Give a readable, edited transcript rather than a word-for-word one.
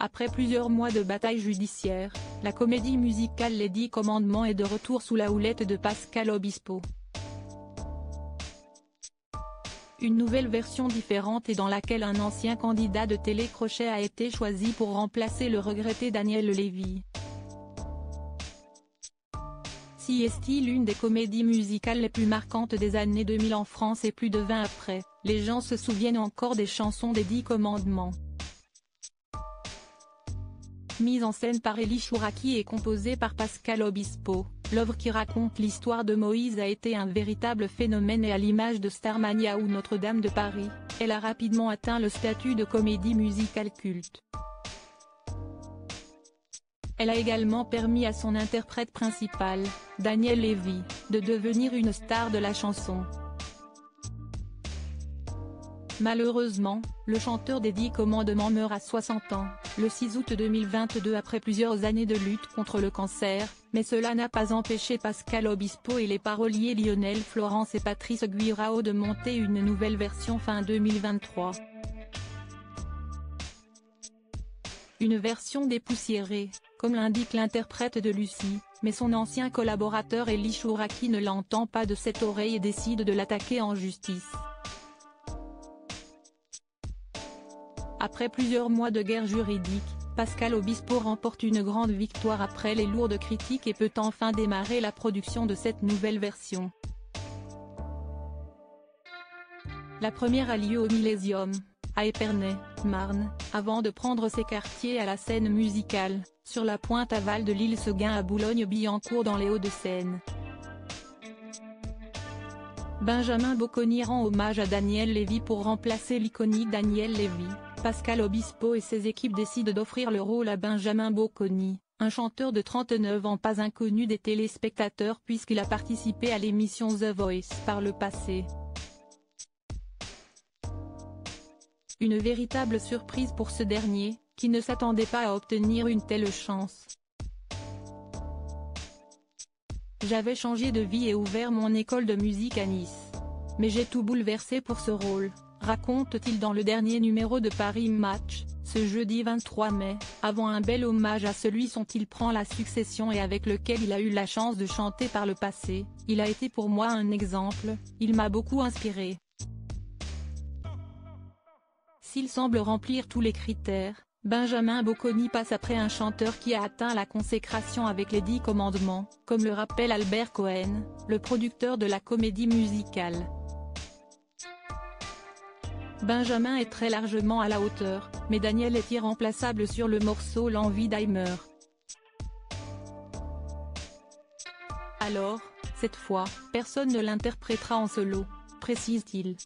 Après plusieurs mois de bataille judiciaire, la comédie musicale Les 10 Commandements est de retour sous la houlette de Pascal Obispo. Une nouvelle version différente et dans laquelle un ancien candidat de télécrochet a été choisi pour remplacer le regretté Daniel Lévy. Si est l'une des comédies musicales les plus marquantes des années 2000 en France et plus de 20 après, les gens se souviennent encore des chansons des 10 Commandements. Mise en scène par Elie Chouraki et composée par Pascal Obispo, l'œuvre qui raconte l'histoire de Moïse a été un véritable phénomène et à l'image de Starmania ou Notre-Dame de Paris, elle a rapidement atteint le statut de comédie musicale culte. Elle a également permis à son interprète principal, Daniel Lévy, de devenir une star de la chanson. Malheureusement, le chanteur des 10 Commandements meurt à 60 ans, le 6 août 2022 après plusieurs années de lutte contre le cancer, mais cela n'a pas empêché Pascal Obispo et les paroliers Lionel Florence et Patrice Guirao de monter une nouvelle version fin 2023. Une version dépoussiérée, comme l'indique l'interprète de Lucie, mais son ancien collaborateur Elie Chouraki ne l'entend pas de cette oreille et décide de l'attaquer en justice. Après plusieurs mois de guerre juridique, Pascal Obispo remporte une grande victoire après les lourdes critiques et peut enfin démarrer la production de cette nouvelle version. La première a lieu au Millésium, à Épernay, Marne, avant de prendre ses quartiers à la scène musicale, sur la pointe aval de l'île Seguin à Boulogne-Billancourt dans les Hauts-de-Seine. Benjamin Bocconi rend hommage à Daniel Lévy pour remplacer l'iconique Daniel Lévy. Pascal Obispo et ses équipes décident d'offrir le rôle à Benjamin Bocconi, un chanteur de 39 ans pas inconnu des téléspectateurs puisqu'il a participé à l'émission The Voice par le passé. Une véritable surprise pour ce dernier, qui ne s'attendait pas à obtenir une telle chance. J'avais changé de vie et ouvert mon école de musique à Nice. Mais j'ai tout bouleversé pour ce rôle, raconte-t-il dans le dernier numéro de Paris Match, ce jeudi 23 mai, avant un bel hommage à celui dont il prend la succession et avec lequel il a eu la chance de chanter par le passé. Il a été pour moi un exemple, il m'a beaucoup inspiré. S'il semble remplir tous les critères, Benjamin Bocconi passe après un chanteur qui a atteint la consécration avec les 10 Commandements, comme le rappelle Albert Cohen, le producteur de la comédie musicale. Benjamin est très largement à la hauteur, mais Daniel est irremplaçable sur le morceau L'envie d'Heimer. Alors, cette fois, personne ne l'interprétera en solo, précise-t-il.